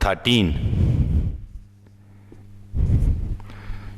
13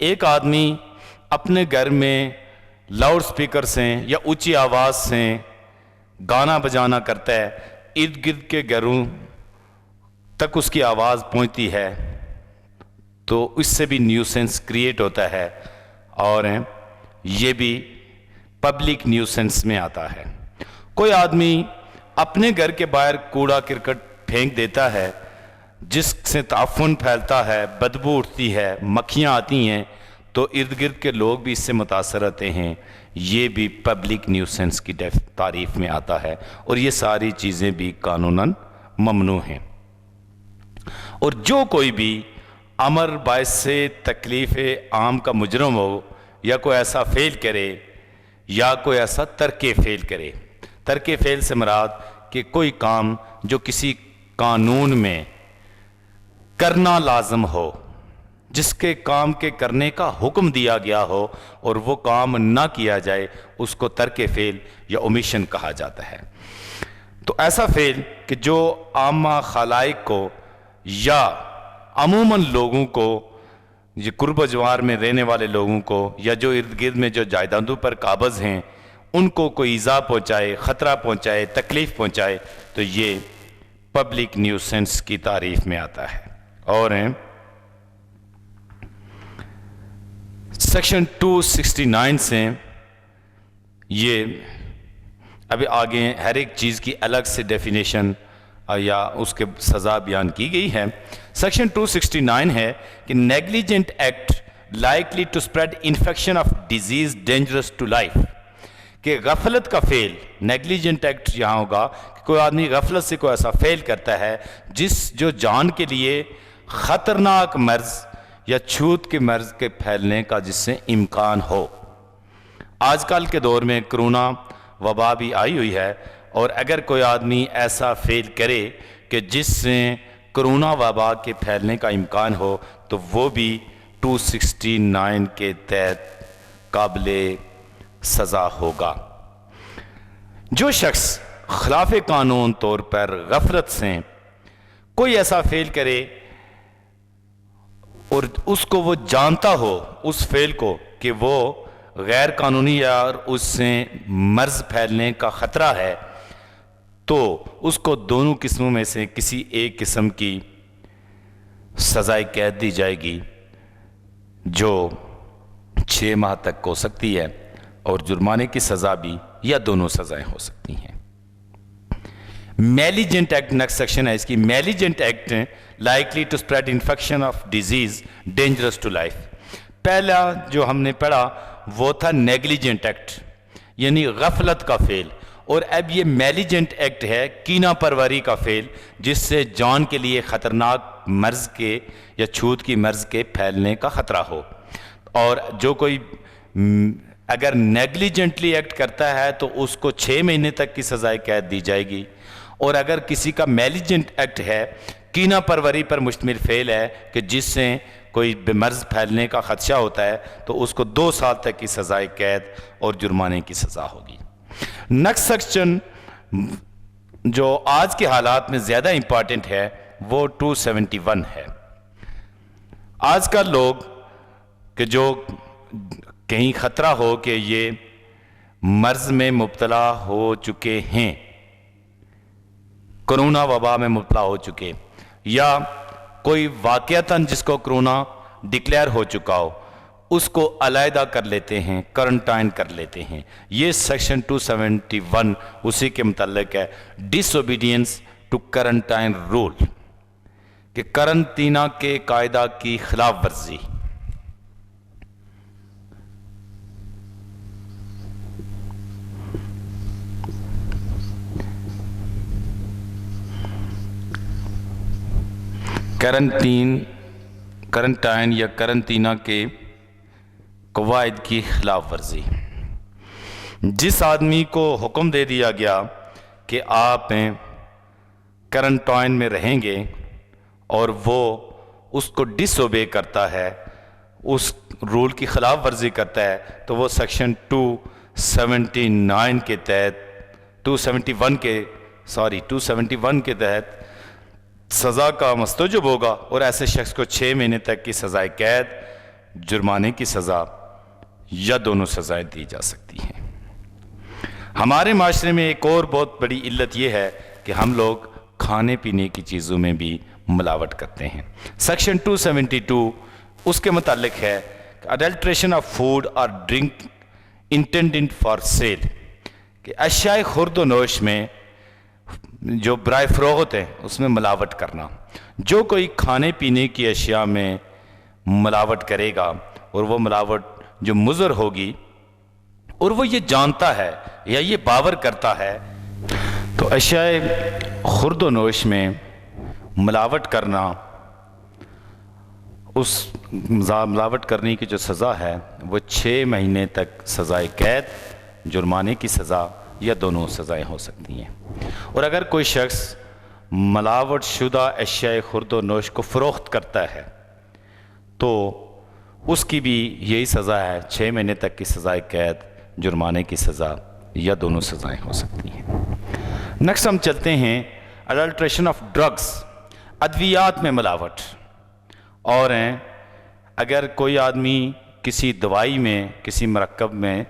ایک آدمی اپنے گھر میں لاؤڈ سپیکر سے یا اونچی آواز سے گانا بجانا کرتا ہے، ارد گرد کے گھروں تک اس کی آواز پہنچتی ہے، تو اس سے بھی نیوسنس کریٹ ہوتا ہے اور یہ بھی پبلک نیوسنس میں آتا ہے۔ کوئی آدمی اپنے گھر کے باہر کوڑا کرکٹ پھینک دیتا ہے جس سے تعفن پھیلتا ہے، بدبو اٹھتی ہے، مکھیاں آتی ہیں، تو ارد گرد کے لوگ بھی اس سے متاثر ہوتے ہیں، یہ بھی پبلک نیوسنس کی تعریف میں آتا ہے، اور یہ ساری چیزیں بھی قانوناً ممنوع ہیں۔ اور جو کوئی بھی امر باعث سے تکلیف عام کا مجرم ہو یا کوئی ایسا فعل کرے یا کوئی ایسا ترک فعل کرے، ترک فعل سے مراد کہ کوئی کام جو کسی قانون میں کرنا لازم ہو، جس کے کام کے کرنے کا حکم دیا گیا ہو اور وہ کام نہ کیا جائے، اس کو ترک فعل یا اومیشن کہا جاتا ہے۔ تو ایسا فعل کہ جو عامہ خلائق کو یا عموماً لوگوں کو، یہ قرب و جوار میں رہنے والے لوگوں کو یا جو ارد گرد میں جو جائیدادوں پر قابض ہیں ان کو کوئی ایذا پہنچائے، خطرہ پہنچائے، تکلیف پہنچائے، تو یہ پبلک نیوسنس کی تعریف میں آتا ہے۔ اور سیکشن 269 سے یہ ابھی آگے ہر ایک چیز کی الگ سے ڈیفینیشن یا اس کے سزا بیان کی گئی ہے۔ سیکشن 269 ہے کہ negligent act likely to spread infection of disease dangerous to life, کہ غفلت کا فعل، نیگلیجنٹ ایکٹ یہاں ہوگا کہ کوئی آدمی غفلت سے کوئی ایسا فعل کرتا ہے جو جان کے لیے خطرناک مرض یا چھوت کے مرض کے پھیلنے کا جس سے امکان ہو۔ آج کل کے دور میں کرونا وبا بھی آئی ہوئی ہے، اور اگر کوئی آدمی ایسا فعل کرے کہ جس سے کرونا وبا کے پھیلنے کا امکان ہو، تو وہ بھی 269 کے تحت قابل سزا ہوگا۔ جو شخص خلاف قانون طور پر غفلت سے کوئی ایسا فعل کرے اور اس کو وہ جانتا ہو اس فعل کو کہ وہ غیر قانونی یا اس سے مرض پھیلنے کا خطرہ ہے، تو اس کو دونوں قسموں میں سے کسی ایک قسم کی سزائے قید دی جائے گی، جو 6 ماہ تک ہو سکتی ہے، اور جرمانے کی سزا بھی، یا دونوں سزائیں ہو سکتی ہیں۔ میلیجنٹ ایکٹ نیکسٹ سیکشن ہے اس کی۔ Malignant act likely to spread infection of disease dangerous to life. پہلا جو ہم نے پڑھا وہ تھا نیگلیجنٹ ایکٹ، یعنی غفلت کا فعل، اور اب یہ میلیجنٹ ایکٹ ہے کینہ پروری کا فعل، جس سے جان کے لیے خطرناک مرض کے یا چھوت کی مرض کے پھیلنے کا خطرہ ہو۔ اور جو کوئی اگر نیگلیجنٹلی ایکٹ کرتا ہے تو اس کو 6 مہینے تک کی سزائے قید دی جائے گی، اور اگر کسی کا میلیجنٹ ایکٹ ہے، کینہ پروری پر مشتمل فعل ہے کہ جس سے کوئی مرض پھیلنے کا خدشہ ہوتا ہے، تو اس کو 2 سال تک کی سزائے قید اور جرمانے کی سزا ہوگی۔ نیکسٹ سیکشن جو آج کے حالات میں زیادہ امپارٹنٹ ہے وہ 271 ہے۔ آج کل لوگ کہ جو کہیں خطرہ ہو کہ یہ مرض میں مبتلا ہو چکے ہیں، کرونا وبا میں مبتلا ہو چکے، یا کوئی واقعتاً جس کو کرونا ڈکلیئر ہو چکا ہو، اس کو علیحدہ کر لیتے ہیں، کرنٹائن کر لیتے ہیں۔ یہ سیکشن 271 اسی کے متعلق ہے، ڈس اوبیڈینس ٹو کرنٹائن رول، کہ قرنطینہ کے قاعدہ کی خلاف ورزی۔ کرنٹائن یا قرنطینہ کے قواعد کی خلاف ورزی۔ جس آدمی کو حکم دے دیا گیا کہ آپ کرنٹائن میں رہیں گے اور وہ اس کو ڈس اوبے کرتا ہے، اس رول کی خلاف ورزی کرتا ہے، تو وہ سیکشن 271 کے تحت سزا کا مستوجب ہوگا، اور ایسے شخص کو 6 مہینے تک کی سزائے قید جرمانے کی سزا یا دونوں سزائیں دی جا سکتی ہیں۔ ہمارے معاشرے میں ایک اور بہت بڑی علت یہ ہے کہ ہم لوگ کھانے پینے کی چیزوں میں بھی ملاوٹ کرتے ہیں۔ سیکشن 272 اس کے متعلق ہے کہ اڈلٹریشن آف فوڈ اور ڈرنک انٹینڈڈ فار سیل، کہ اشیاء خورد و نوش میں جو برائے فروخت ہیں اس میں ملاوٹ کرنا۔ جو کوئی کھانے پینے کی اشیاء میں ملاوٹ کرے گا اور وہ ملاوٹ جو مضر ہوگی اور وہ یہ جانتا ہے یا یہ باور کرتا ہے، تو اشیاء خورد و نوش میں ملاوٹ کرنا، اس ملاوٹ کرنے کی جو سزا ہے وہ 6 مہینے تک سزائے قید، جرمانے کی سزا یا دونوں سزائیں ہو سکتی ہیں۔ اور اگر کوئی شخص ملاوٹ شدہ اشیاء خورد و نوش کو فروخت کرتا ہے تو اس کی بھی یہی سزا ہے، 6 مہینے تک کی سزائے قید، جرمانے کی سزا یا دونوں سزائیں ہو سکتی ہیں۔ نیکسٹ ہم چلتے ہیں اڈلٹریشن آف ڈرگس، ادویات میں ملاوٹ۔ اور ہیں اگر کوئی آدمی کسی دوائی میں، کسی مرکب میں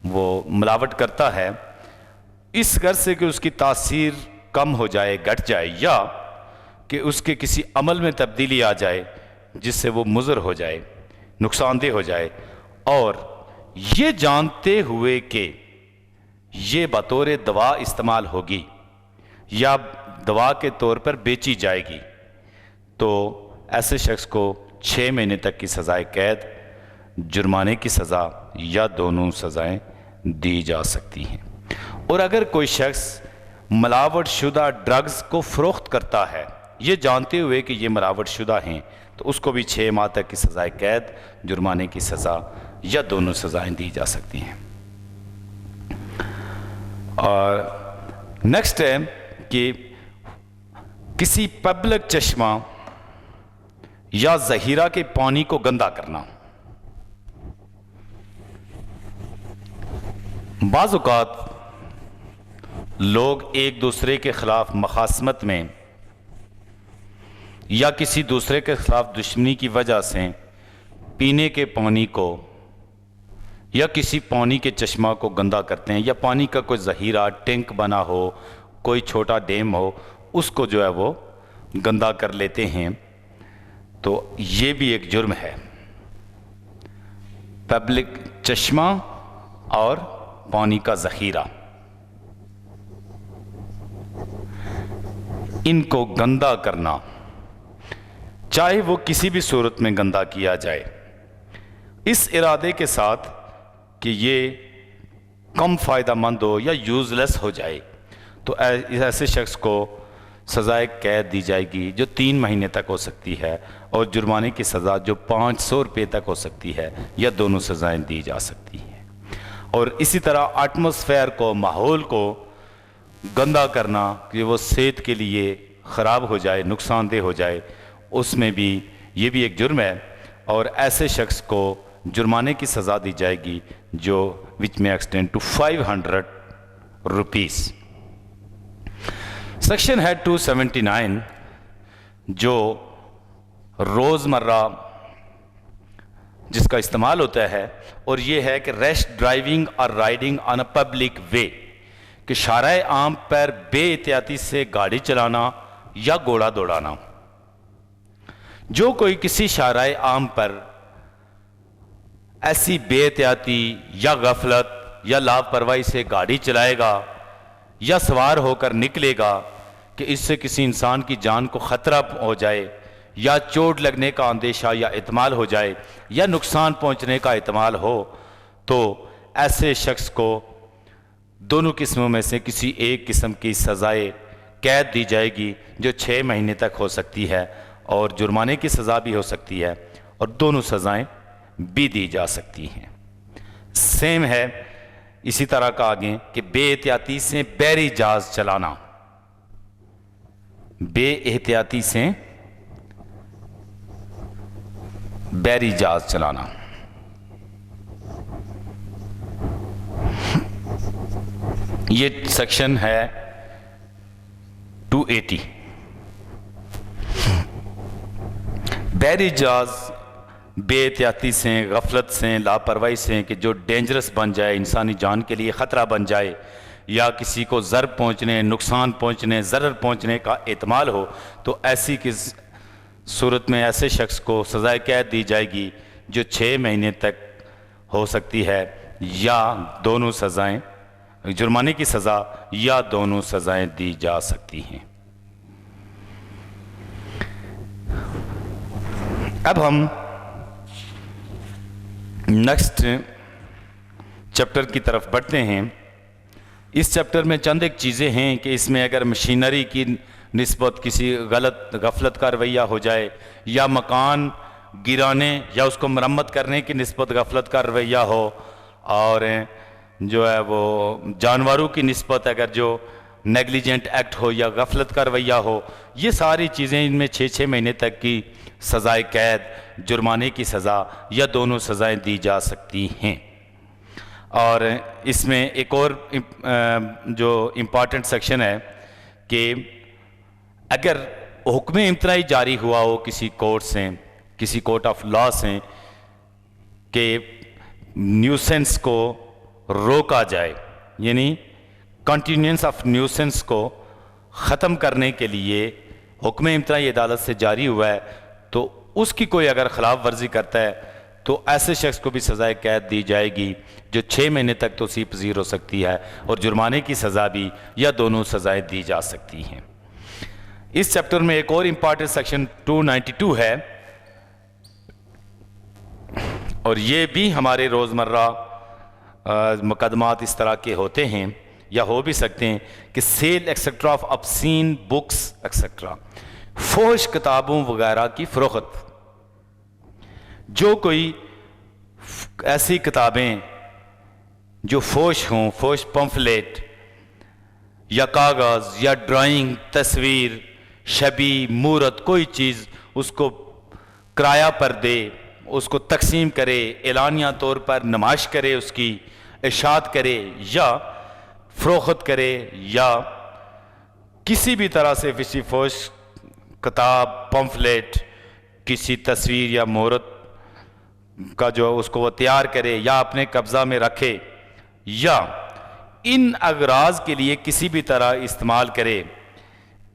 وہ ملاوٹ کرتا ہے اس غرض سے کہ اس کی تاثیر کم ہو جائے، گھٹ جائے، یا کہ اس کے کسی عمل میں تبدیلی آ جائے جس سے وہ مضر ہو جائے، نقصان دہ ہو جائے، اور یہ جانتے ہوئے کہ یہ بطور دوا استعمال ہوگی یا دوا کے طور پر بیچی جائے گی، تو ایسے شخص کو 6 مہینے تک کی سزائے قید، جرمانے کی سزا یا دونوں سزائیں دی جا سکتی ہیں۔ اور اگر کوئی شخص ملاوٹ شدہ ڈرگز کو فروخت کرتا ہے یہ جانتے ہوئے کہ یہ ملاوٹ شدہ ہیں، تو اس کو بھی 6 ماہ تک کی سزائے قید، جرمانے کی سزا یا دونوں سزائیں دی جا سکتی ہیں۔ اور نیکسٹ ہے کہ کسی پبلک چشمہ یا ذخیرہ کے پانی کو گندا کرنا۔ بعض اوقات لوگ ایک دوسرے کے خلاف مخاصمت میں یا کسی دوسرے کے خلاف دشمنی کی وجہ سے پینے کے پانی کو یا کسی پانی کے چشمہ کو گندا کرتے ہیں، یا پانی کا کوئی ذخیرہ، ٹینک بنا ہو، کوئی چھوٹا ڈیم ہو، اس کو جو ہے وہ گندا کر لیتے ہیں، تو یہ بھی ایک جرم ہے۔ پبلک چشمہ اور پانی کا ذخیرہ، ان کو گندا کرنا، چاہے وہ کسی بھی صورت میں گندا کیا جائے، اس ارادے کے ساتھ کہ یہ کم فائدہ مند ہو یا یوز لیس ہو جائے، تو ایسے شخص کو سزائے قید دی جائے گی جو 3 مہینے تک ہو سکتی ہے، اور جرمانے کی سزا جو 500 روپے تک ہو سکتی ہے، یا دونوں سزائیں دی جا سکتی ہیں۔ اور اسی طرح ایٹماسفیئر کو، ماحول کو گندا کرنا کہ وہ صحت کے لیے خراب ہو جائے، نقصان دہ ہو جائے، اس میں بھی یہ بھی ایک جرم ہے، اور ایسے شخص کو جرمانے کی سزا دی جائے گی جو which may extend to 500 rupees. Section ہے 279 جو روزمرہ جس کا استعمال ہوتا ہے، اور یہ ہے کہ ریش ڈرائیونگ اور رائڈنگ آن اے پبلک وے، کہ شارع عام پر بے احتیاطی سے گاڑی چلانا یا گھوڑا دوڑانا۔ جو کوئی کسی شارع عام پر ایسی بے احتیاطی یا غفلت یا لاپرواہی سے گاڑی چلائے گا یا سوار ہو کر نکلے گا کہ اس سے کسی انسان کی جان کو خطرہ ہو جائے، یا چوٹ لگنے کا اندیشہ یا احتمال ہو جائے، یا نقصان پہنچنے کا احتمال ہو، تو ایسے شخص کو دونوں قسموں میں سے کسی ایک قسم کی سزائے قید دی جائے گی جو 6 مہینے تک ہو سکتی ہے، اور جرمانے کی سزا بھی ہو سکتی ہے، اور دونوں سزائیں بھی دی جا سکتی ہیں۔ سیم ہے اسی طرح کا آگے کہ بے احتیاطی سے بحری جہاز چلانا، بے احتیاطی سے بحری جہاز چلانا، یہ سیکشن ہے 280۔ بحری جہاز بے احتیاطی سے، غفلت سے، لاپرواہی سے کہ جو ڈینجرس بن جائے، انسانی جان کے لیے خطرہ بن جائے، یا کسی کو ضرر پہنچنے، نقصان پہنچنے، ضرر پہنچنے کا احتمال ہو، تو ایسی کس صورت میں ایسے شخص کو سزائے قید دی جائے گی جو 6 مہینے تک ہو سکتی ہے، یا دونوں سزائیں، جرمانے کی سزا یا دونوں سزائیں دی جا سکتی ہیں۔ اب ہم نیکسٹ چیپٹر کی طرف بڑھتے ہیں۔ اس چیپٹر میں چند ایک چیزیں ہیں کہ اس میں اگر مشینری کی نسبت کسی غفلت کا رویہ ہو جائے، یا مکان گرانے یا اس کو مرمت کرنے کی نسبت غفلت کا رویہ ہو، اور جو ہے وہ جانوروں کی نسبت اگر جو نیگلیجنٹ ایکٹ ہو یا غفلت کا رویہ ہو، یہ ساری چیزیں ان میں 6 مہینے تک کی سزائے قید، جرمانے کی سزا یا دونوں سزائیں دی جا سکتی ہیں۔ اور اس میں ایک اور جو امپارٹنٹ سیکشن ہے کہ اگر حکم امتناعی جاری ہوا ہو کسی کورٹ سے، کسی کورٹ آف لا سے، کہ نیوسنس کو روکا جائے، یعنی کنٹینیوس آف نیوسنس کو ختم کرنے کے لیے حکم امتناعی عدالت سے جاری ہوا ہے، تو اس کی کوئی اگر خلاف ورزی کرتا ہے تو ایسے شخص کو بھی سزائے قید دی جائے گی جو 6 مہینے تک توسیع پذیر ہو سکتی ہے، اور جرمانے کی سزا بھی یا دونوں سزائیں دی جا سکتی ہیں۔ اس چیپٹر میں ایک اور امپارٹنٹ سیکشن 292 ہے، اور یہ بھی ہمارے روزمرہ مقدمات اس طرح کے ہوتے ہیں یا ہو بھی سکتے ہیں کہ sale etcetera of obscene books etcetera, فحش کتابوں وغیرہ کی فروخت۔ جو کوئی ایسی کتابیں جو فحش ہوں، فحش پمفلیٹ یا کاغذ یا ڈرائنگ، تصویر، شبیہ، مورت، کوئی چیز اس کو کرایہ پر دے، اس کو تقسیم کرے، اعلانیہ طور پر نمائش کرے، اس کی اشاعت کرے یا فروخت کرے، یا کسی بھی طرح سے کسی فحش کتاب، پمفلیٹ، کسی تصویر یا مورت کا جو اس کو وہ تیار کرے یا اپنے قبضہ میں رکھے، یا ان اغراض کے لیے کسی بھی طرح استعمال کرے،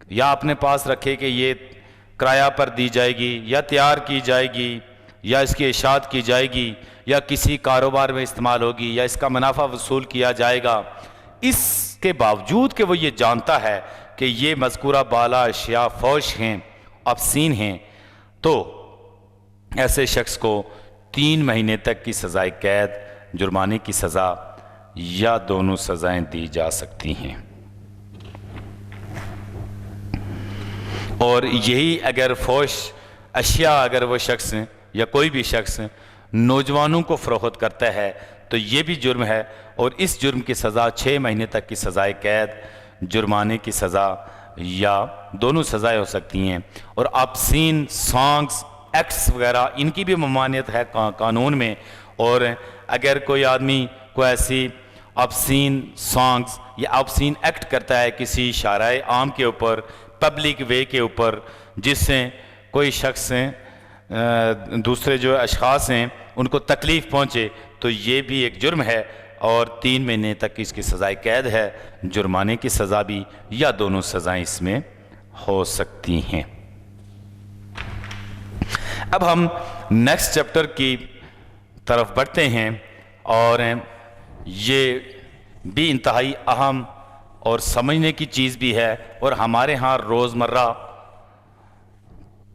یا اپنے پاس رکھے کہ یہ کرایہ پر دی جائے گی یا تیار کی جائے گی یا اس کی اشاعت کی جائے گی یا کسی کاروبار میں استعمال ہوگی یا اس کا منافع وصول کیا جائے گا، اس کے باوجود کہ وہ یہ جانتا ہے کہ یہ مذکورہ بالا اشیاء فحش ہیں، obscene ہیں، تو ایسے شخص کو 3 مہینے تک کی سزائے قید، جرمانے کی سزا یا دونوں سزائیں دی جا سکتی ہیں۔ اور یہی اگر فحش اشیاء اگر وہ شخص یا کوئی بھی شخص نوجوانوں کو فروخت کرتا ہے تو یہ بھی جرم ہے، اور اس جرم کی سزا 6 مہینے تک کی سزائے قید، جرمانے کی سزا یا دونوں سزائیں ہو سکتی ہیں۔ اور obscene سانگز، ایکٹس وغیرہ، ان کی بھی ممانعت ہے قانون میں، اور اگر کوئی آدمی کوئی ایسی obscene سانگز یا obscene ایکٹ کرتا ہے کسی شارع عام کے اوپر، پبلک وے کے اوپر، جس سے کوئی شخص دوسرے جو اشخاص ہیں ان کو تکلیف پہنچے، تو یہ بھی ایک جرم ہے، اور 3 مہینے تک اس کی سزائے قید ہے، جرمانے کی سزا بھی یا دونوں سزائیں اس میں ہو سکتی ہیں۔ اب ہم نیکسٹ چیپٹر کی طرف بڑھتے ہیں، اور یہ بھی انتہائی اہم اور سمجھنے کی چیز بھی ہے، اور ہمارے ہاں روزمرہ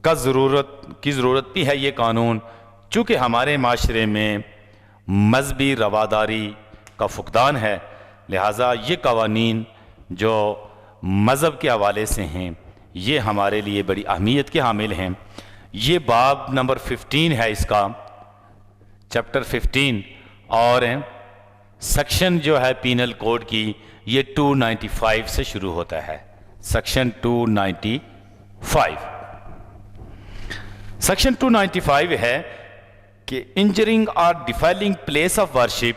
کی ضرورت بھی ہے یہ قانون، چونکہ ہمارے معاشرے میں مذہبی رواداری کا فقدان ہے، لہٰذا یہ قوانین جو مذہب کے حوالے سے ہیں یہ ہمارے لیے بڑی اہمیت کے حامل ہیں۔ یہ باب نمبر 15 ہے اس کا، چیپٹر 15، اور سیکشن جو ہے پینل کوڈ کی یہ 295 سے شروع ہوتا ہے، سیکشن 295۔ سیکشن 295 ہے کہ انجرنگ اور defiling place of worship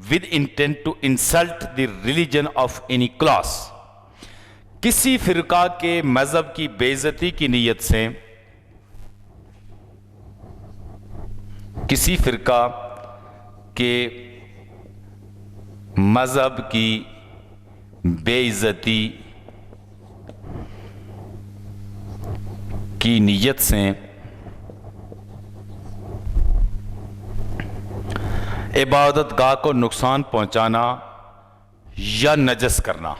with intent to insult the religion of any class, کسی فرقہ کے مذہب کی بے عزتی کی نیت سے کسی فرقہ کے مذہب کی بے عزتی کی نیت سے عبادت گاہ کو نقصان پہنچانا یا نجس کرنا۔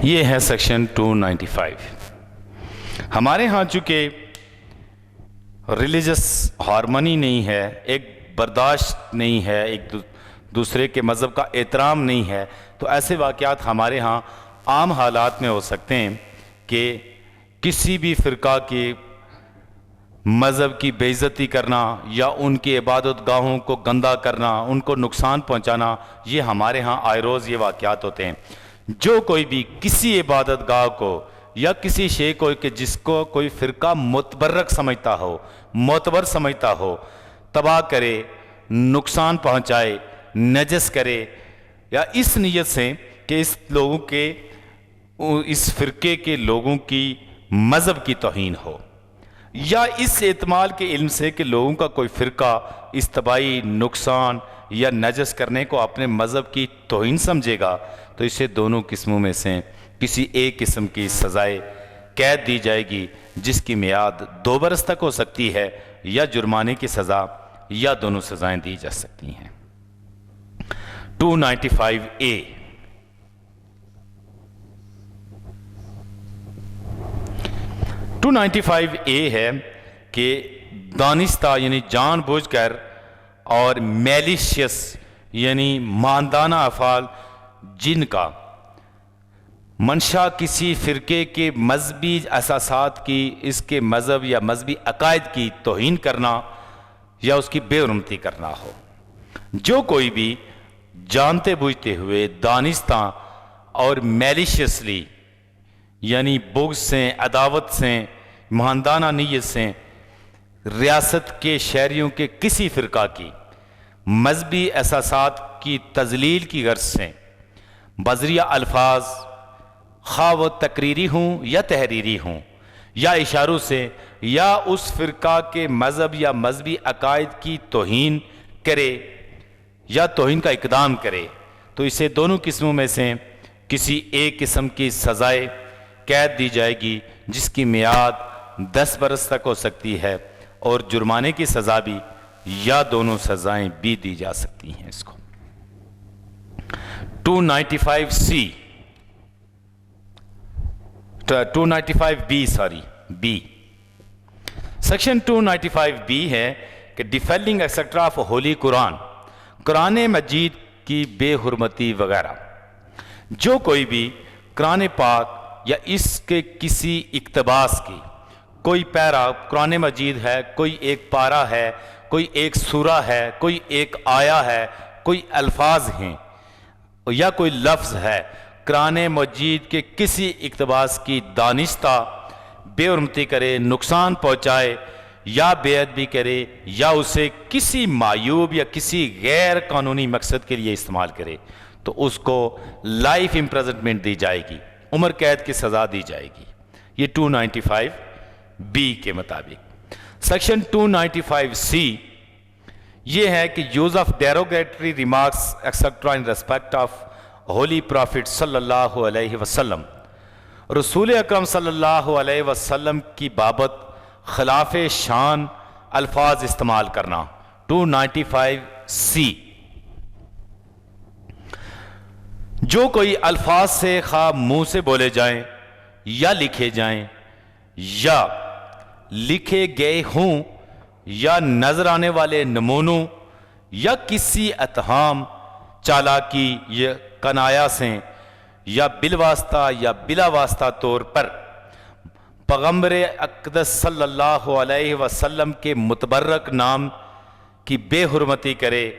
یہ ہے سیکشن 295۔ ہمارے ہاں چونکہ ریلیجس ہارمونی نہیں ہے، ایک برداشت نہیں ہے، ایک دوسرے کے مذہب کا احترام نہیں ہے، تو ایسے واقعات ہمارے ہاں عام حالات میں ہو سکتے ہیں کہ کسی بھی فرقہ کے مذہب کی بے عزتی کرنا یا ان کی عبادت گاہوں کو گندہ کرنا، ان کو نقصان پہنچانا، یہ ہمارے ہاں آئے روز یہ واقعات ہوتے ہیں۔ جو کوئی بھی کسی عبادت گاہ کو یا کسی شے کو کہ جس کو کوئی فرقہ متبرک سمجھتا ہو، معتبر سمجھتا ہو، تباہ کرے، نقصان پہنچائے، نجس کرے، یا اس نیت سے کہ اس لوگوں کے اس فرقے کے لوگوں کی مذہب کی توہین ہو، یا اس اعتماد کے علم سے کہ لوگوں کا کوئی فرقہ اس تباہی، نقصان یا نجس کرنے کو اپنے مذہب کی توہین سمجھے گا، تو اسے دونوں قسموں میں سے کسی ایک قسم کی سزائے قید دی جائے گی، جس کی میعاد 2 برس تک ہو سکتی ہے، یا جرمانے کی سزا، یا دونوں سزائیں دی جا سکتی ہیں۔ 295A 295A ہے کہ دانستہ یعنی جان بوجھ کر اور میلیشیس یعنی ماندانہ افعال جن کا منشا کسی فرقے کے مذہبی اساسات کی، اس کے مذہب یا مذہبی عقائد کی توہین کرنا یا اس کی بے حرمتی کرنا ہو۔ جو کوئی بھی جانتے بوجھتے ہوئے دانستہ اور میلیشیسلی یعنی بغض سے، عداوت سے، مہاندانہ نیت سے ریاست کے شہریوں کے کسی فرقہ کی مذہبی اساسات کی تذلیل کی غرض سے بذریعہ الفاظ، خواہ وہ تقریری ہوں یا تحریری ہوں، یا اشاروں سے، یا اس فرقہ کے مذہب یا مذہبی عقائد کی توہین کرے یا توہین کا اقدام کرے، تو اسے دونوں قسموں میں سے کسی ایک قسم کی سزائے قید دی جائے گی، جس کی میعاد 10 برس تک ہو سکتی ہے، اور جرمانے کی سزا بھی یا دونوں سزائیں بھی دی جا سکتی ہیں۔ اس کو 295C 295B سیکشن 295B ہے کہ ڈیفیلنگ ایکسیٹرا آف ہولی قرآن مجید کی بے حرمتی وغیرہ۔ جو کوئی بھی قرآن پاک یا اس کے کسی اقتباس کی کوئی پیرا، قرآن مجید ہے، کوئی ایک پارہ ہے، کوئی ایک سورہ ہے، کوئی ایک آیا ہے، کوئی الفاظ ہیں یا کوئی لفظ ہے، قرآن مجید کے کسی اقتباس کی دانستہ بے حرمتی کرے، نقصان پہنچائے یا بے ادبی کرے، یا اسے کسی معیوب یا کسی غیر قانونی مقصد کے لیے استعمال کرے، تو اس کو لائف امپریزنمنٹ دی جائے گی، عمر قید کی سزا دی جائے گی۔ یہ 295B کے مطابق۔ سیکشن 295C یہ ہے کہ use of derogatory remarks etcetera in respect of holy profit صلی اللہ علیہ وسلم، رسول اکرم صلی اللہ علیہ وسلم کی بابت خلاف شان الفاظ استعمال کرنا۔ 295C جو کوئی الفاظ سے خواہ منہ سے بولے جائیں یا لکھے جائیں یا لکھے گئے ہوں، یا نظر آنے والے نمونوں یا کسی اتہام، چالاکی یا کنایا سے، یا بالواسطہ یا بلا واسطہ طور پر پیغمبر اقدس صلی اللہ علیہ وسلم کے متبرک نام کی بے حرمتی کرے،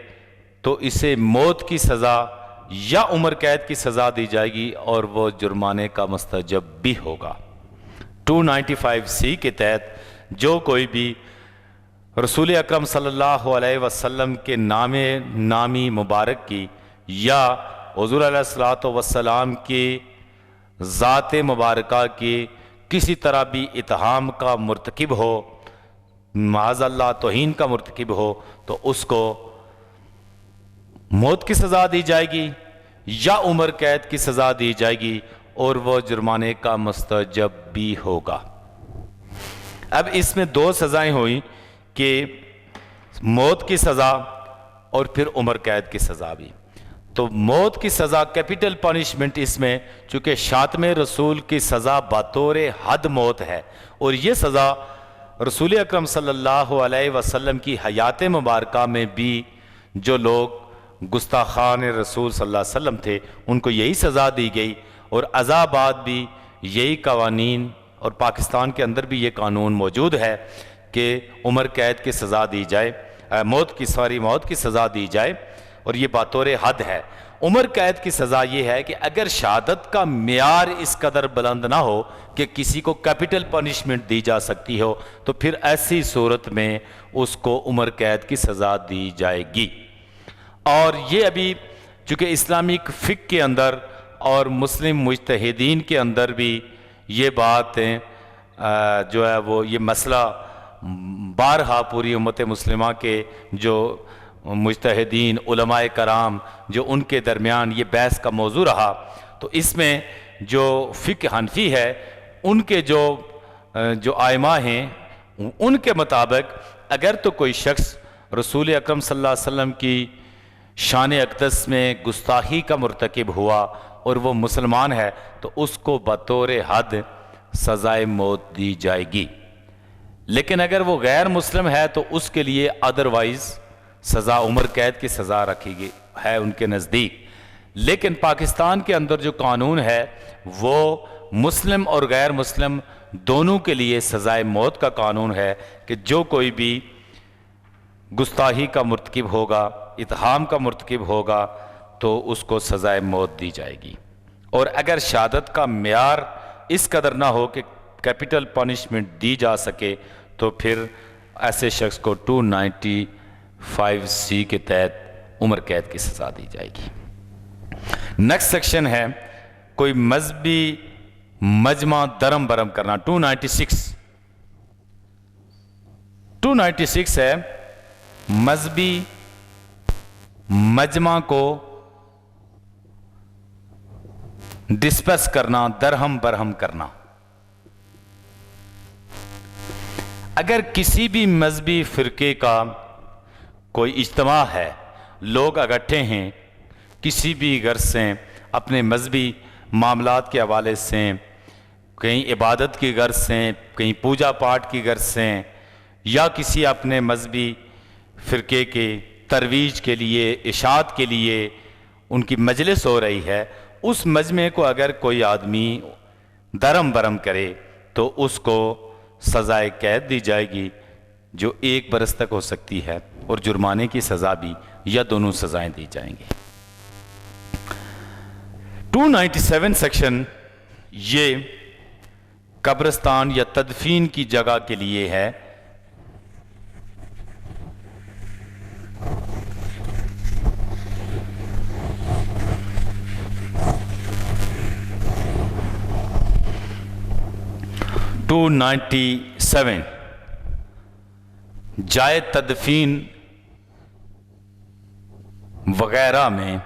تو اسے موت کی سزا یا عمر قید کی سزا دی جائے گی، اور وہ جرمانے کا مستحق بھی ہوگا۔ 295C کے تحت جو کوئی بھی رسول اکرم صلی اللہ علیہ وسلم کے نامی مبارک کی یا حضور علیہ الصلوۃ والسلام کی ذات مبارکہ کی کسی طرح بھی اتہام کا مرتکب ہو، معاذ اللہ توہین کا مرتکب ہو، تو اس کو موت کی سزا دی جائے گی یا عمر قید کی سزا دی جائے گی، اور وہ جرمانے کا مستوجب بھی ہوگا۔ اب اس میں دو سزائیں ہوئیں کہ موت کی سزا اور پھر عمر قید کی سزا بھی۔ تو موت کی سزا کیپٹل پنشمنٹ، اس میں چونکہ شاتم رسول کی سزا بطور حد موت ہے، اور یہ سزا رسول اکرم صلی اللہ علیہ وسلم کی حیات مبارکہ میں بھی جو لوگ گستاخان رسول صلی اللہ علیہ وسلم تھے ان کو یہی سزا دی گئی، اور ازاں بعد بھی یہی قوانین، اور پاکستان کے اندر بھی یہ قانون موجود ہے کہ عمر قید کی سزا دی جائے، موت کی سزا دی جائے، اور یہ بطور حد ہے۔ عمر قید کی سزا یہ ہے کہ اگر شہادت کا معیار اس قدر بلند نہ ہو کہ کسی کو کیپٹل پنشمنٹ دی جا سکتی ہو، تو پھر ایسی صورت میں اس کو عمر قید کی سزا دی جائے گی۔ اور یہ ابھی چونکہ اسلامک فقہ کے اندر اور مسلم مجتہدین کے اندر بھی یہ بات جو ہے وہ یہ مسئلہ بارہا پوری امت مسلمہ کے جو مجتہدین علماء کرام جو ان کے درمیان یہ بحث کا موضوع رہا، تو اس میں جو فقہ حنفی ہے ان کے جو ائمہ ہیں ان کے مطابق اگر تو کوئی شخص رسول اکرم صلی اللہ علیہ وسلم کی شان اقدس میں گستاخی کا مرتکب ہوا اور وہ مسلمان ہے تو اس کو بطور حد سزائے موت دی جائے گی، لیکن اگر وہ غیر مسلم ہے تو اس کے لیے ادروائز سزا عمر قید کی سزا رکھی گئی ہے ان کے نزدیک۔ لیکن پاکستان کے اندر جو قانون ہے وہ مسلم اور غیر مسلم دونوں کے لیے سزائے موت کا قانون ہے کہ جو کوئی بھی گستاخی کا مرتکب ہوگا، اتہام کا مرتکب ہوگا تو اس کو سزائے موت دی جائے گی، اور اگر شہادت کا معیار اس قدر نہ ہو کہ کیپٹل پنشمنٹ دی جا سکے تو پھر ایسے شخص کو 295C کے تحت عمر قید کی سزا دی جائے گی۔ نیکسٹ سیکشن ہے کوئی مذہبی مجمع درم برم کرنا، 296 ہے مذہبی مجمع کو ڈسپس کرنا، درہم برہم کرنا۔ اگر کسی بھی مذہبی فرقے کا کوئی اجتماع ہے، لوگ اکٹھے ہیں کسی بھی غرض سے، اپنے مذہبی معاملات کے حوالے سے، کہیں عبادت کی غرض سے، کہیں پوجا پاٹ کی غرض سے، یا کسی اپنے مذہبی فرقے کے ترویج کے لیے، اشاعت کے لیے ان کی مجلس ہو رہی ہے، اس مجمع کو اگر کوئی آدمی درم برم کرے تو اس کو سزائے قید دی جائے گی جو 1 برس تک ہو سکتی ہے، اور جرمانے کی سزا بھی، یا دونوں سزائیں دی جائیں گی۔ 297 سیکشن یہ قبرستان یا تدفین کی جگہ کے لیے ہے۔ جائے تدفین وغیرہ میں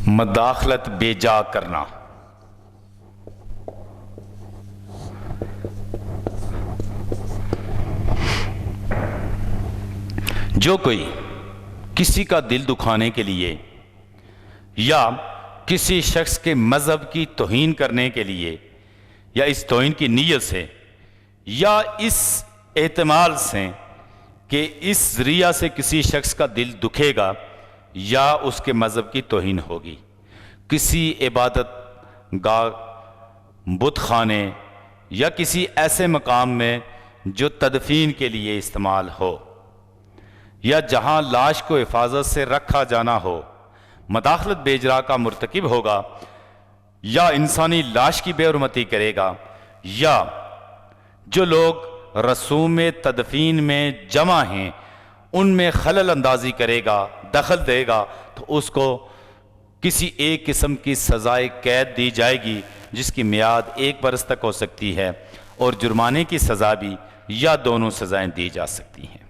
مداخلت بے جا کرنا۔ جو کوئی کسی کا دل دکھانے کے لیے یا کسی شخص کے مذہب کی توہین کرنے کے لیے، یا اس توہین کی نیت سے، یا اس احتمال سے کہ اس ذریعہ سے کسی شخص کا دل دکھے گا یا اس کے مذہب کی توہین ہوگی، کسی عبادت گاہ، بت خانے یا کسی ایسے مقام میں جو تدفین کے لیے استعمال ہو، یا جہاں لاش کو حفاظت سے رکھا جانا ہو، مداخلت بے اجرا کا مرتکب ہوگا یا انسانی لاش کی بے حرمتی کرے گا، یا جو لوگ رسوم تدفین میں جمع ہیں ان میں خلل اندازی کرے گا، دخل دے گا، تو اس کو کسی ایک قسم کی سزائے قید دی جائے گی جس کی میعاد 1 برس تک ہو سکتی ہے، اور جرمانے کی سزا بھی یا دونوں سزائیں دی جا سکتی ہیں۔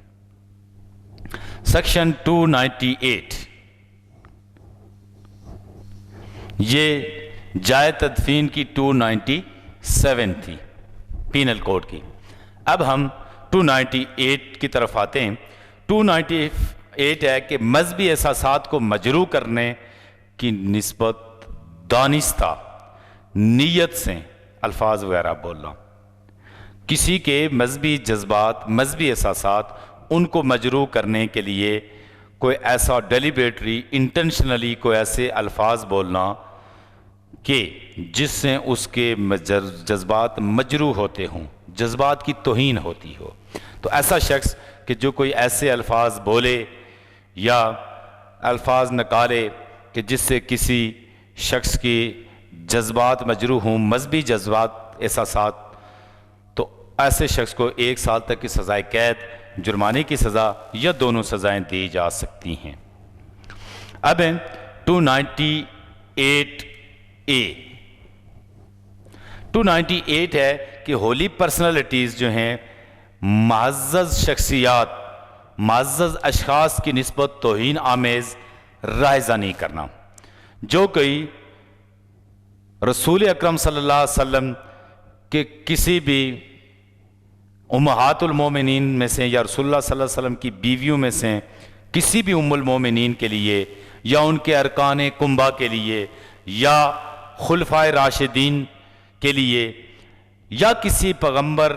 سیکشن 298 یہ جائے تدفین کی 297 تھی پینل کوڈ کی۔ اب ہم 298 کی طرف آتے ہیں۔ 298 ہے کہ مذہبی احساسات کو مجروح کرنے کی نسبت دانستہ نیت سے الفاظ وغیرہ بولنا، کسی کے مذہبی جذبات، مذہبی احساسات، ان کو مجروح کرنے کے لیے کوئی ایسا ڈیلیبریٹلی انٹینشنلی کوئی ایسے الفاظ بولنا کہ جس سے اس کے جذبات مجروح ہوتے ہوں، جذبات کی توہین ہوتی ہو، تو ایسا شخص کہ جو کوئی ایسے الفاظ بولے یا الفاظ نکالے کہ جس سے کسی شخص کی جذبات مجروح ہوں، مذہبی جذبات، احساسات، تو ایسے شخص کو 1 سال تک کی سزائے قید، جرمانے کی سزا یا دونوں سزائیں دی جا سکتی ہیں۔ اب 298 ہے کہ ہولی پرسنالٹیز جو ہیں معزز شخصیات، معزز اشخاص کی نسبت توہین آمیز رائزہ نہیں کرنا۔ جو کوئی رسول اکرم صلی اللہ علیہ وسلم کے کسی بھی امہات المومنین میں سے یا رسول اللہ صلی اللہ علیہ وسلم کی بیویوں میں سے کسی بھی ام المومنین کے لیے یا ان کے ارکان کنبہ کے لیے یا خلفائے راشدین کے لیے یا کسی پیغمبر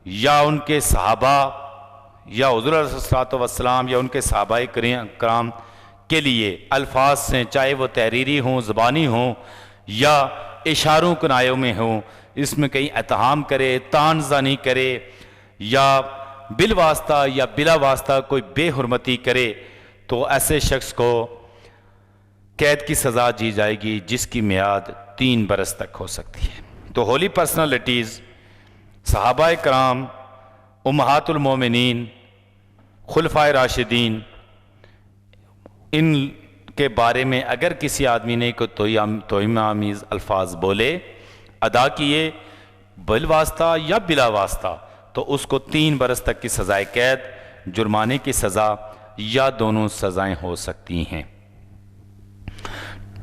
یا ان کے صحابہ یا حضور علیہ الصلوۃ والسلام یا ان کے صحابہ کرام کے لیے الفاظ سے، چاہے وہ تحریری ہوں، زبانی ہوں یا اشاروں کنایوں میں ہوں، اس میں کہیں اتہام کرے، طعن زنی کرے یا بالواسطہ یا بلا واسطہ کوئی بے حرمتی کرے، تو ایسے شخص کو قید کی سزا دی جائے گی جس کی میعاد 3 برس تک ہو سکتی ہے۔ تو ہولی پرسنالٹیز، صحابہ کرام، امہات المومنین، خلفائے راشدین، ان کے بارے میں اگر کسی آدمی نے کوئی توہین آمیز الفاظ بولے، ادا کیے بالواسطہ یا بلا واسطہ، تو اس کو 3 برس تک کی سزائے قید، جرمانے کی سزا یا دونوں سزائیں ہو سکتی ہیں۔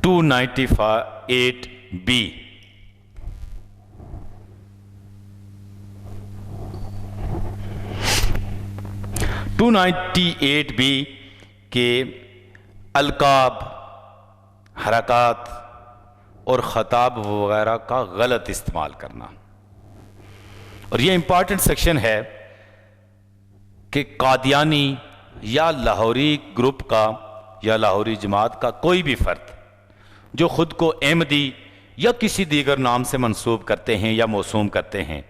298B 298B کے القاب، حرکات اور خطاب وغیرہ کا غلط استعمال کرنا، اور یہ امپارٹنٹ سیکشن ہے کہ قادیانی یا لاہوری گروپ کا یا لاہوری جماعت کا کوئی بھی فرد جو خود کو احمدی یا کسی دیگر نام سے منسوب کرتے ہیں یا موسوم کرتے ہیں،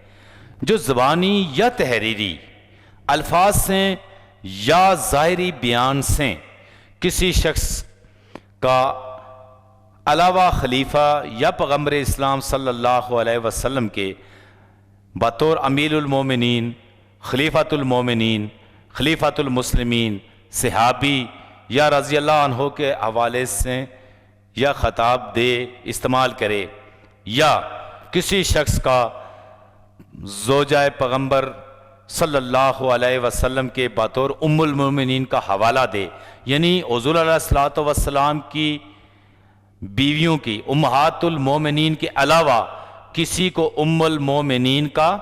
جو زبانی یا تحریری الفاظ سے یا ظاہری بیان سے کسی شخص کا علاوہ خلیفہ یا پیغمبر اسلام صلی اللہ علیہ وسلم کے بطور امیر المومنین، خلیفۃ المومنین، خلیفۃ المسلمین، صحابی یا رضی اللہ عنہ کے حوالے سے یا خطاب دے، استعمال کرے، یا کسی شخص کا زوجہ پیغمبر صلی اللہ علیہ وسلم کے بطور ام المومنین کا حوالہ دے، یعنی حضور علیہ الصلوۃ والسلام کی بیویوں کی، امہات المومنین کے علاوہ کسی کو ام المومنین کا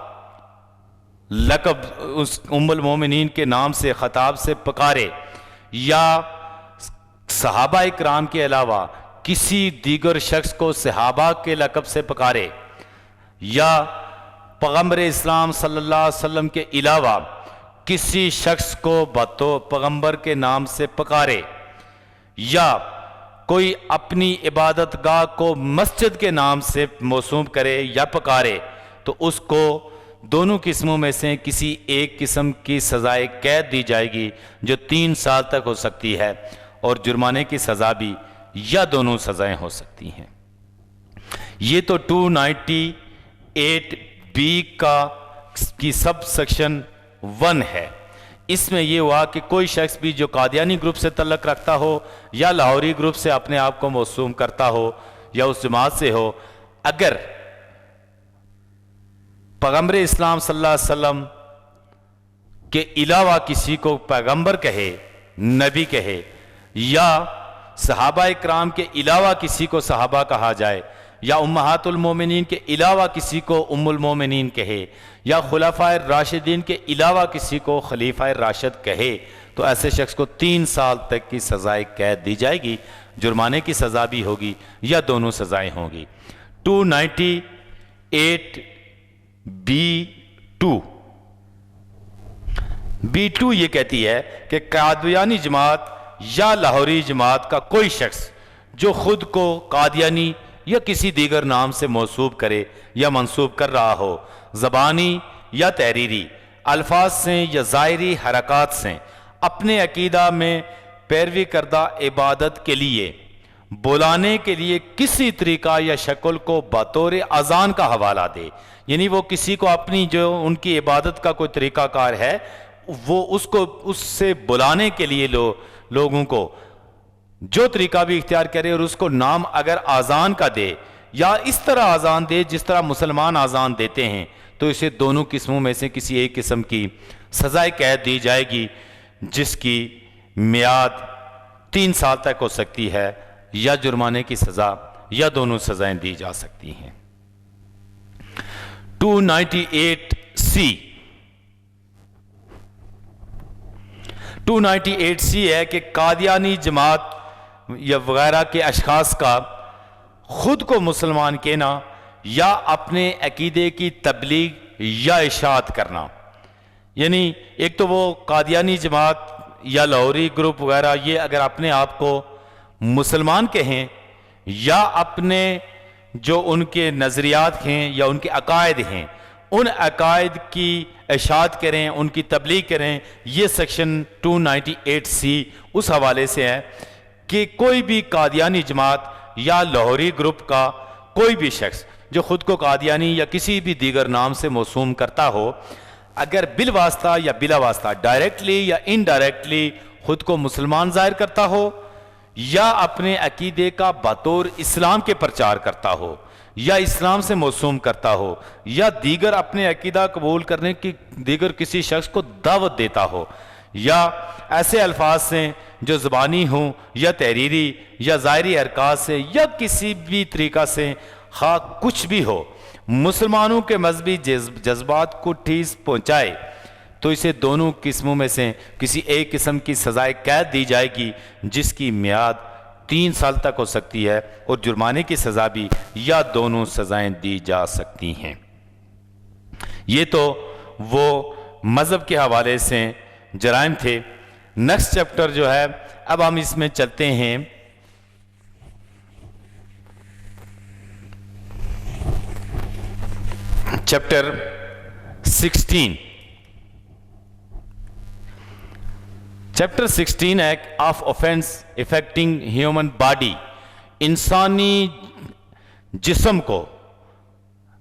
لقب، اس ام المومنین کے نام سے خطاب سے پکارے، یا صحابہ اکرام کے علاوہ کسی دیگر شخص کو صحابہ کے لقب سے پکارے، یا پیغمبر اسلام صلی اللہ علیہ وسلم کے علاوہ کسی شخص کو بطور پیغمبر کے نام سے پکارے، یا کوئی اپنی عبادت گاہ کو مسجد کے نام سے موسوم کرے یا پکارے، تو اس کو دونوں قسموں میں سے کسی ایک قسم کی سزائے قید دی جائے گی جو 3 سال تک ہو سکتی ہے، اور جرمانے کی سزا بھی یا دونوں سزائیں ہو سکتی ہیں۔ یہ تو 298B کی سب سیکشن 1 ہے۔ اس میں یہ ہوا کہ کوئی شخص بھی جو قادیانی گروپ سے تعلق رکھتا ہو یا لاہوری گروپ سے اپنے آپ کو موسوم کرتا ہو یا اس جماعت سے ہو، اگر پیغمبر اسلام صلی اللہ علیہ وسلم کے علاوہ کسی کو پیغمبر کہے، نبی کہے، یا صحابہ اکرام کے علاوہ کسی کو صحابہ کہا جائے، یا امہات المومنین کے علاوہ کسی کو ام المومنین کہے، یا خلفائے راشدین کے علاوہ کسی کو خلیفہ راشد کہے، تو ایسے شخص کو 3 سال تک کی سزائے قید دی جائے گی، جرمانے کی سزا بھی ہوگی یا دونوں سزائیں ہوں گی۔ 298B2 یہ کہتی ہے کہ قادیانی جماعت یا لاہوری جماعت کا کوئی شخص جو خود کو قادیانی یا کسی دیگر نام سے موصوب کرے یا منسوب کر رہا ہو، زبانی یا تحریری الفاظ سے یا ظاہری حرکات سے اپنے عقیدہ میں پیروی کردہ عبادت کے لیے بلانے کے لیے کسی طریقہ یا شکل کو بطور اذان کا حوالہ دے، یعنی وہ کسی کو اپنی جو ان کی عبادت کا کوئی طریقہ کار ہے وہ اس سے بلانے کے لیے لوگوں کو جو طریقہ بھی اختیار کرے اور اس کو نام اگر آزان کا دے یا اس طرح آزان دے جس طرح مسلمان آزان دیتے ہیں، تو اسے دونوں قسموں میں سے کسی ایک قسم کی سزائے قید دی جائے گی، جس کی میعاد 3 سال تک ہو سکتی ہے، یا جرمانے کی سزا یا دونوں سزائیں دی جا سکتی ہیں۔ 298C ہے کہ قادیانی جماعت یا وغیرہ کے اشخاص کا خود کو مسلمان کہنا یا اپنے عقیدے کی تبلیغ یا اشاعت کرنا، یعنی ایک تو وہ قادیانی جماعت یا لاہوری گروپ وغیرہ یہ اگر اپنے آپ کو مسلمان کہیں یا اپنے جو ان کے نظریات ہیں یا ان کے عقائد ہیں ان عقائد کی اشاعت کریں، ان کی تبلیغ کریں، یہ سیکشن 298C اس حوالے سے ہے کہ کوئی بھی قادیانی جماعت یا لاہوری گروپ کا کوئی بھی شخص جو خود کو قادیانی یا کسی بھی دیگر نام سے موسوم کرتا ہو، اگر بالواسطہ یا بلا واسطہ ڈائریکٹلی یا انڈائریکٹلی خود کو مسلمان ظاہر کرتا ہو یا اپنے عقیدے کا بطور اسلام کے پرچار کرتا ہو یا اسلام سے موسوم کرتا ہو یا دیگر اپنے عقیدہ قبول کرنے کی دیگر کسی شخص کو دعوت دیتا ہو، یا ایسے الفاظ سے جو زبانی ہوں یا تحریری یا ظاہری حرکات سے یا کسی بھی طریقہ سے خواہ کچھ بھی ہو مسلمانوں کے مذہبی جذبات کو ٹھیس پہنچائے، تو اسے دونوں قسموں میں سے کسی ایک قسم کی سزائے قید دی جائے گی، جس کی میعاد 3 سال تک ہو سکتی ہے اور جرمانے کی سزا بھی یا دونوں سزائیں دی جا سکتی ہیں۔ یہ تو وہ مذہب کے حوالے سے جرائم تھے۔ نیکسٹ چیپٹر جو ہے اب ہم اس میں چلتے ہیں chapter 16۔ Chapter 16 act of offense affecting human body، انسانی جسم کو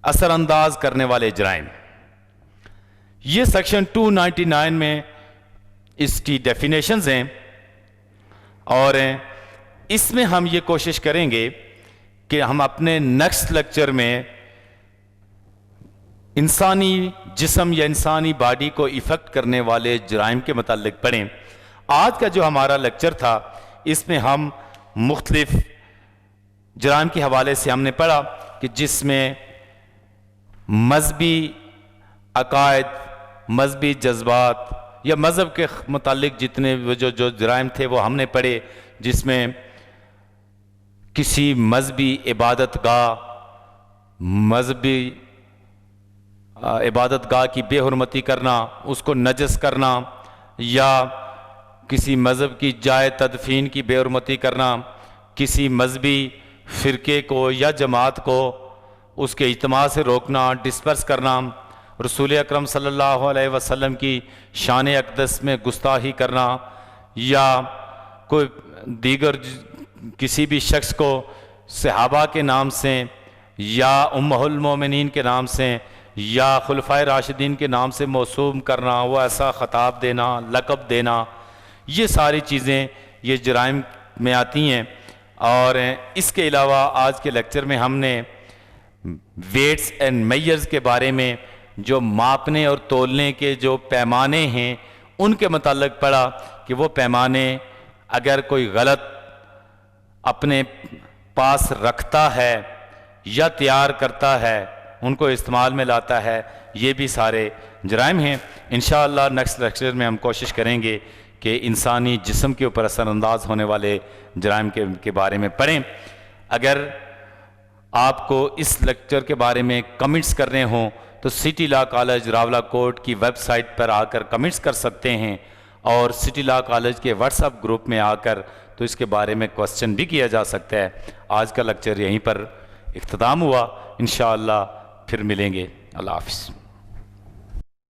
اثر انداز کرنے والے جرائم۔ یہ سیکشن 299 میں اس کی ڈیفینیشنز ہیں، اور اس میں ہم یہ کوشش کریں گے کہ ہم اپنے نیکسٹ لیکچر میں انسانی جسم یا انسانی باڈی کو افیکٹ کرنے والے جرائم کے متعلق پڑھیں۔ آج کا جو ہمارا لیکچر تھا اس میں ہم مختلف جرائم کے حوالے سے ہم نے پڑھا کہ جس میں مذہبی عقائد، مذہبی جذبات یا مذہب کے متعلق جتنے جو جرائم تھے وہ ہم نے پڑھے، جس میں کسی مذہبی عبادت گاہ کی بے حرمتی کرنا، اس کو نجس کرنا، یا کسی مذہب کی جائے تدفین کی بے حرمتی کرنا، کسی مذہبی فرقے کو یا جماعت کو اس کے اجتماع سے روکنا، ڈسپرس کرنا، رسول اکرم صلی اللہ علیہ وسلم کی شان اقدس میں گستاخی کرنا، یا کوئی دیگر کسی بھی شخص کو صحابہ کے نام سے یا امہل مومنین کے نام سے یا خلفائے راشدین کے نام سے موسوم کرنا، وہ ایسا خطاب دینا، لقب دینا، یہ ساری چیزیں یہ جرائم میں آتی ہیں۔ اور اس کے علاوہ آج کے لیکچر میں ہم نے ویٹس اینڈ میئرز کے بارے میں، جو ماپنے اور تولنے کے جو پیمانے ہیں ان کے متعلق پڑھا کہ وہ پیمانے اگر کوئی غلط اپنے پاس رکھتا ہے یا تیار کرتا ہے، ان کو استعمال میں لاتا ہے، یہ بھی سارے جرائم ہیں۔ انشاءاللہ نیکسٹ لیکچر میں ہم کوشش کریں گے کہ انسانی جسم کے اوپر اثر انداز ہونے والے جرائم کے بارے میں پڑھیں۔ اگر آپ کو اس لیکچر کے بارے میں کمنٹس کرنے ہوں تو سٹی لا کالج راولاکوٹ کی ویب سائٹ پر آ کر کمنٹس کر سکتے ہیں، اور سٹی لا کالج کے واٹس ایپ گروپ میں آ کر تو اس کے بارے میں کوسچن بھی کیا جا سکتا ہے۔ آج کا لیکچر یہیں پر اختتام ہوا، انشاءاللہ پھر ملیں گے۔ اللہ حافظ۔